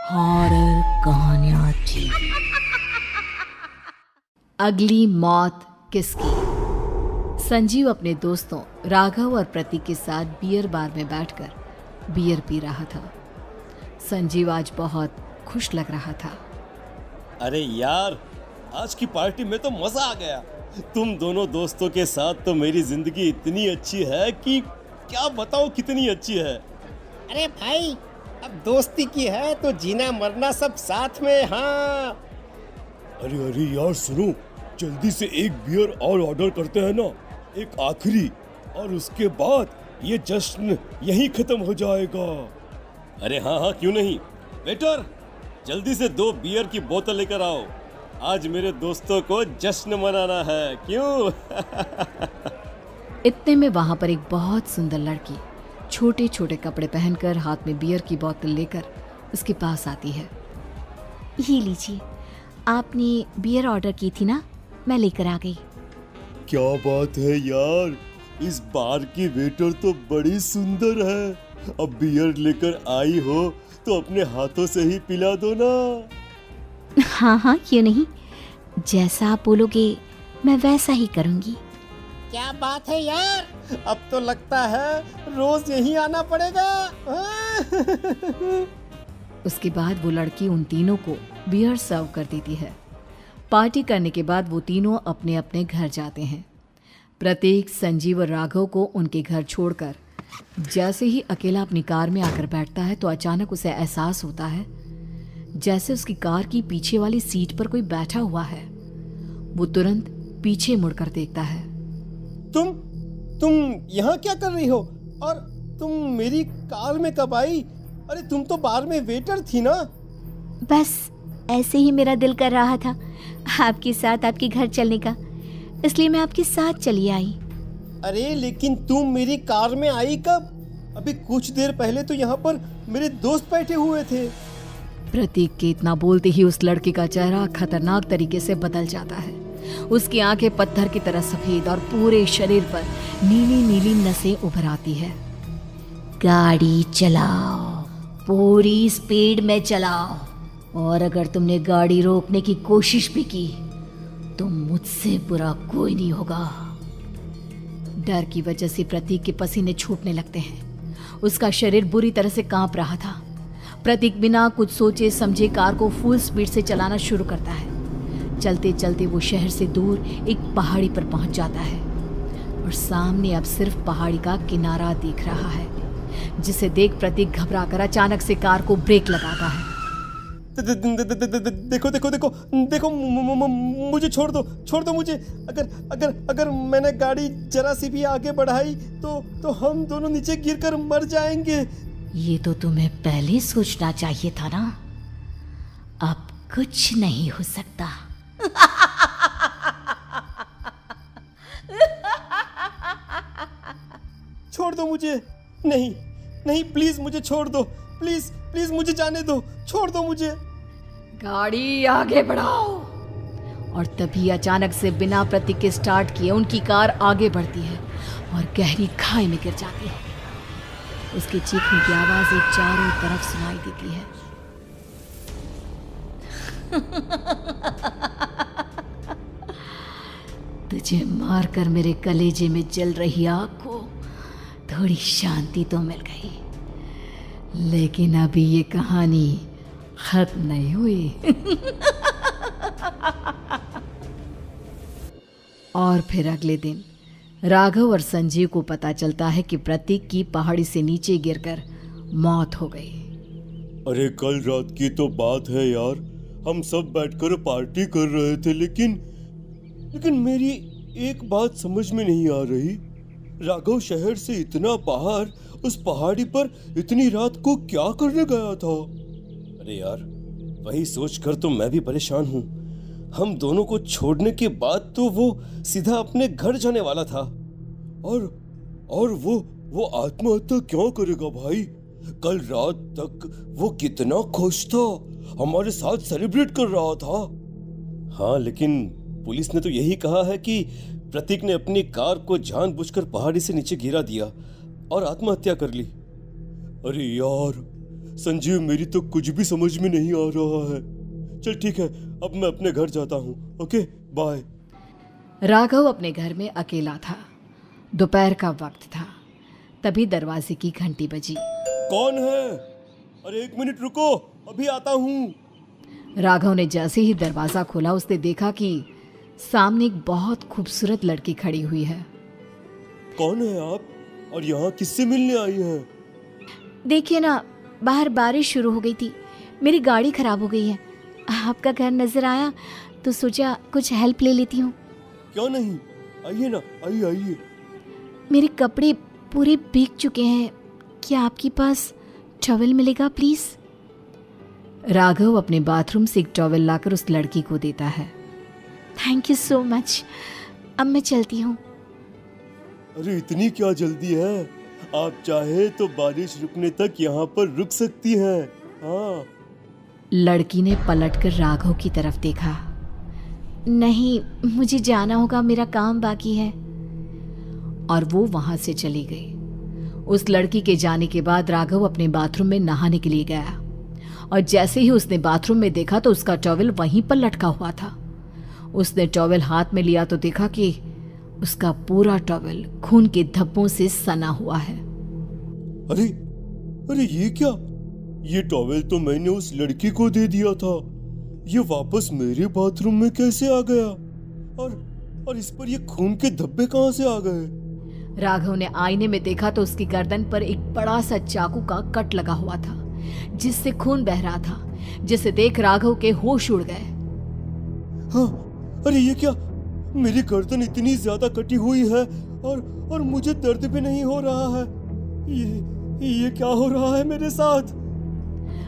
Horror कहानियाँ TV. अगली मौत किसकी? संजीव अपने दोस्तों राघव और प्रतीक के साथ बियर बार में बैठकर बियर पी रहा था। संजीव आज बहुत खुश लग रहा था। अरे यार, आज की पार्टी में तो मजा आ गया। तुम दोनों दोस्तों के साथ तो मेरी जिंदगी इतनी अच्छी है कि क्या बताऊं कितनी अच्छी है। अरे भाई, अब दोस्ती की है तो जीना मरना सब साथ में। हाँ, अरे यार सुनो, जल्दी से एक बियर और ऑर्डर करते हैं ना, एक आखिरी, और उसके बाद ये जश्न यहीं खत्म हो जाएगा। अरे हाँ, क्यों नहीं। वेटर, जल्दी से 2 बियर की बोतल लेकर आओ। आज मेरे दोस्तों को जश्न मनाना है, क्यों? इतने में वहां पर एक बहुत सुंदर लड़की छोटे छोटे कपड़े पहनकर हाथ में बियर की बोतल लेकर उसके पास आती है। ये लीजिए, आपने बियर ऑर्डर की थी ना, मैं लेकर आ गई। क्या बात है यार, इस बार की वेटर तो बड़ी सुंदर है। अब बियर लेकर आई हो तो अपने हाथों से ही पिला दो ना। हाँ, क्यों नहीं, जैसा आप बोलोगे मैं वैसा ही करूँगी। क्या बात है यार, अब तो लगता है रोज यहीं आना पड़ेगा। उसके बाद वो लड़की उन तीनों को बियर सर्व कर देती है। पार्टी करने के बाद वो तीनों अपने अपने घर जाते हैं। प्रतीक, संजीव और राघव को उनके घर छोड़कर जैसे ही अकेला अपनी कार में आकर बैठता है तो अचानक उसे एहसास होता है जैसे उसकी कार की पीछे वाली सीट पर कोई बैठा हुआ है। वो तुरंत पीछे मुड़कर देखता है। तुम यहाँ क्या कर रही हो? और तुम मेरी कार में कब आई? अरे तुम तो बार में वेटर थी ना। बस ऐसे ही मेरा दिल कर रहा था आपके साथ आपके घर चलने का, इसलिए मैं आपके साथ चली आई। अरे लेकिन तुम मेरी कार में आई कब? अभी कुछ देर पहले तो यहाँ पर मेरे दोस्त बैठे हुए थे। प्रतीक के इतना बोलते ही उस लड़के का चेहरा खतरनाक तरीके से बदल जाता है। उसकी आंखें पत्थर की तरह सफेद और पूरे शरीर पर नीली नीली नसें उभर आती है। गाड़ी चलाओ, पूरी स्पीड में चलाओ, और अगर तुमने गाड़ी रोकने की कोशिश भी की तो मुझसे बुरा कोई नहीं होगा। डर की वजह से प्रतीक के पसीने छूटने लगते हैं। उसका शरीर बुरी तरह से कांप रहा था। प्रतीक बिना कुछ सोचे समझे कार को फुल स्पीड से चलाना शुरू करता है। चलते चलते वो शहर से दूर एक पहाड़ी पर पहुंच जाता है और सामने अब सिर्फ पहाड़ी का किनारा दिख रहा है, जिसे देख प्रतीक घबराकर अचानक से कार को ब्रेक लगाता है। देखो, मुझे छोड़ दो मुझे। अगर मैंने गाड़ी जरा सी भी आगे बढ़ाई तो हम दोनों नीचे गिरकर मर जाएंगे। ये तो तुम्हें पहले सोचना चाहिए था ना। अब कुछ नहीं हो सकता। छोड़ दो मुझे। नहीं, प्लीज मुझे छोड़ दो। प्लीज मुझे जाने दो। छोड़ दो मुझे। गाड़ी आगे बढ़ाओ। और तभी अचानक से बिना प्रतीक के स्टार्ट किए उनकी कार आगे बढ़ती है और गहरी खाई में गिर जाती है। उसके चीखने की आवाज़ एक चारों तरफ सुनाई देती है। तुझे मारकर मेरे कलेजे में जल रही आग को थोड़ी शांति तो मिल गई, लेकिन अभी ये कहानी खत्म नहीं हुई। और फिर अगले दिन राघव और संजीव को पता चलता है कि प्रतीक की पहाड़ी से नीचे गिरकर मौत हो गई। अरे कल रात की तो बात है यार, हम सब बैठकर पार्टी कर रहे थे, लेकिन मेरी एक बात समझ में नहीं आ रही। राघव शहर से इतना बाहर उस पहाड़ी पर इतनी रात को क्या करने गया था? अरे यार, वही सोचकर तो मैं भी परेशान हूँ। हम दोनों को छोड़ने के बाद तो वो सीधा अपने घर जाने वाला था, और वो आत्महत्या क्यों करेगा भाई? कल रात तक वो कितना खुश था, हमारे साथ सेलिब्रेट कर रहा था। हाँ, लेकिन पुलिस ने तो यही कहा है कि प्रतीक ने अपनी कार को जानबूझकर पहाड़ी से नीचे गिरा दिया और आत्महत्या कर ली। अरे यार, संजीव, मेरी तो कुछ भी समझ में नहीं आ रहा है। चल ठीक है, अब मैं अपने घर जाता हूँ। Okay, bye. राघव अपने घर में अकेला था। दोपहर का वक्त था। तभी दरवाजे की घंटी बजी। कौन है? अरे 1 मिनट रुको, अभी आता हूँ। राघव ने जैसे ही दरवाजा खोला उसने देखा कि सामने एक बहुत खूबसूरत लड़की खड़ी हुई है। कौन है आप और यहाँ किससे मिलने आई हैं? देखिए ना, बाहर बारिश शुरू हो गई थी, मेरी गाड़ी खराब हो गई है। आपका घर नजर आया तो सोचा कुछ हेल्प ले लेती हूँ। क्यों नहीं, आइए ना, आइए आइए। मेरे कपड़े पूरे भीग चुके हैं, क्या आपके पास टॉवल मिलेगा प्लीज? राघव अपने बाथरूम से एक टॉवल लाकर उस लड़की को देता है। थैंक यू सो मच, अब मैं चलती हूँ। अरे इतनी क्या जल्दी है? आप चाहे तो बारिश रुकने तक यहाँ पर रुक सकती हैं। हाँ। लड़की ने पलटकर राघव की तरफ देखा। नहीं, मुझे जाना होगा, मेरा काम बाकी है। और वो वहां से चली गई। उस लड़की के जाने के बाद राघव अपने बाथरूम में नहाने के लिए गया और जैसे ही उसने बाथरूम में देखा तो उसका टॉवल वहीं पर लटका हुआ था। उसने टॉवल हाथ में लिया तो देखा कि उसका पूरा टॉवल खून के धब्बों से सना हुआ है। अरे अरे ये क्या? ये टॉवल तो मैंने उस लड़की को दे दिया था। ये वापस मेरे बाथरूम में कैसे आ गया? और इस पर ये खून के धब्बे कहां से आ गए? राघव ने आईने में देखा तो उसकी गर्दन पर एक बड़ा सा चाकू का कट लगा हुआ था जिससे खून बह रहा था, जिसे देख राघव के होश उड़ गए। हाँ, अरे ये क्या? मेरी गर्दन इतनी ज्यादा कटी हुई है और मुझे दर्द भी नहीं हो रहा है। ये क्या हो रहा है मेरे साथ?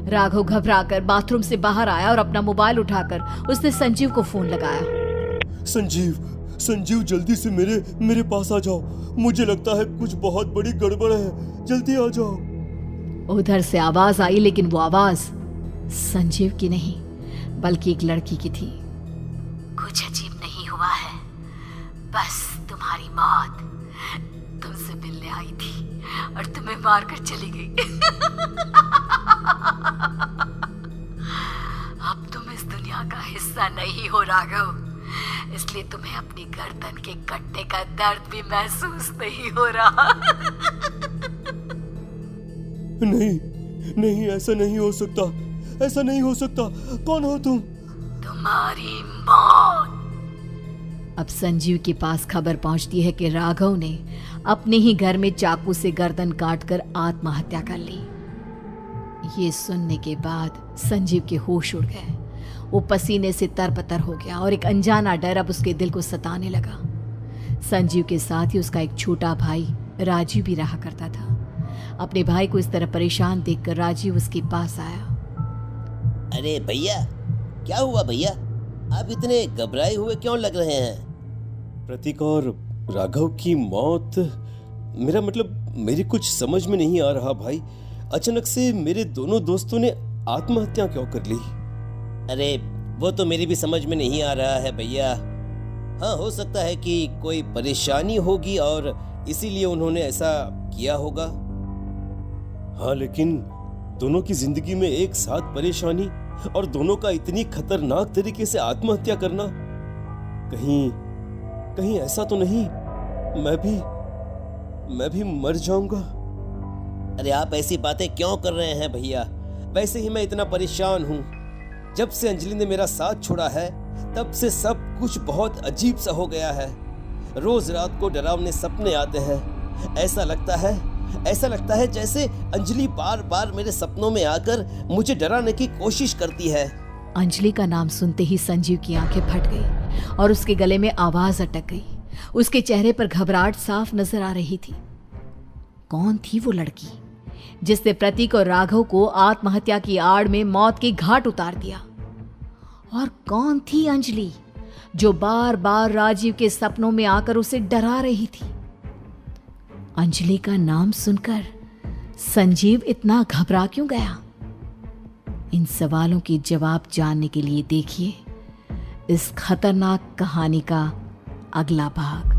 राघव घबराकर बाथरूम से बाहर आया और अपना मोबाइल उठाकर उसने संजीव को फोन लगाया। संजीव जल्दी से मेरे पास आ जाओ। मुझे लगता है कुछ बहुत बड़ी गड़बड़ है, जल्दी आ जाओ। उधर से आवाज आई, लेकिन वो आवाज संजीव की नहीं बल्कि एक लड़की की थी। कुछ अजीब नहीं हुआ है, बस तुम्हारी मौत तुमसे मिलने आई थी और तुम्हें मारकर चली गई। अब तुम इस दुनिया का हिस्सा नहीं हो राघव, इसलिए तुम्हें अपनी गर्दन के कटने का दर्द भी महसूस नहीं हो रहा। नहीं, ऐसा नहीं हो सकता, ऐसा नहीं हो सकता। कौन हो तुम? तुम्हारी मौत। अब संजीव के पास खबर पहुंचती है कि राघव ने अपने ही घर में चाकू से गर्दन काटकर आत्महत्या कर ली। ये सुनने के बाद संजीव के होश उड़ गए। वो पसीने से तरबतर हो गया और एक अनजाना डर अब उसके दिल को सताने लगा। संजीव के साथ ही उसका एक छोटा भाई राजीव भी रहा करता था। अपने भाई को इस तरह परेशान देखकर राजीव उसके पास आया। अरे भैया, क्या हुआ भैया? आप इतने घबराए हुए क्यों लग रहे हैं? प्रतीक और राघव की मौत, मेरा मतलब मेरी कुछ समझ में नहीं आ रहा भाई। अचानक से मेरे दोनों दोस्तों ने आत्महत्या क्यों कर ली? अरे वो तो मेरी भी समझ में नहीं आ रहा है भैया। हाँ, हो सकता है कि कोई परेशानी होगी और इसीलिए उन्होंने ऐसा किया होगा। हाँ, लेकिन दोनों की जिंदगी में एक साथ परेशानी और दोनों का इतनी खतरनाक तरीके से आत्महत्या करना, कहीं ऐसा तो नहीं मैं भी मर जाऊंगा? अरे आप ऐसी बातें क्यों कर रहे हैं भैया? वैसे ही मैं इतना परेशान हूँ। जब से अंजलि ने मेरा साथ छोड़ा है तब से सब कुछ बहुत अजीब सा हो गया है। रोज रात को डरावने सपने आते हैं। ऐसा लगता है जैसे अंजलि बार बार मेरे सपनों में आकर मुझे डराने की कोशिश करती है। अंजलि का नाम सुनते ही संजीव की आंखें फट गई और उसके गले में आवाज अटक गई। उसके चेहरे पर घबराहट साफ नजर आ रही थी। कौन थी वो लड़की जिसने प्रतीक और राघव को आत्महत्या की आड़ में मौत के घाट उतार दिया? और कौन थी अंजलि जो बार बार राजीव के सपनों में आकर उसे डरा रही थी? अंजलि का नाम सुनकर संजीव इतना घबरा क्यों गया? इन सवालों के जवाब जानने के लिए देखिए इस खतरनाक कहानी का अगला भाग।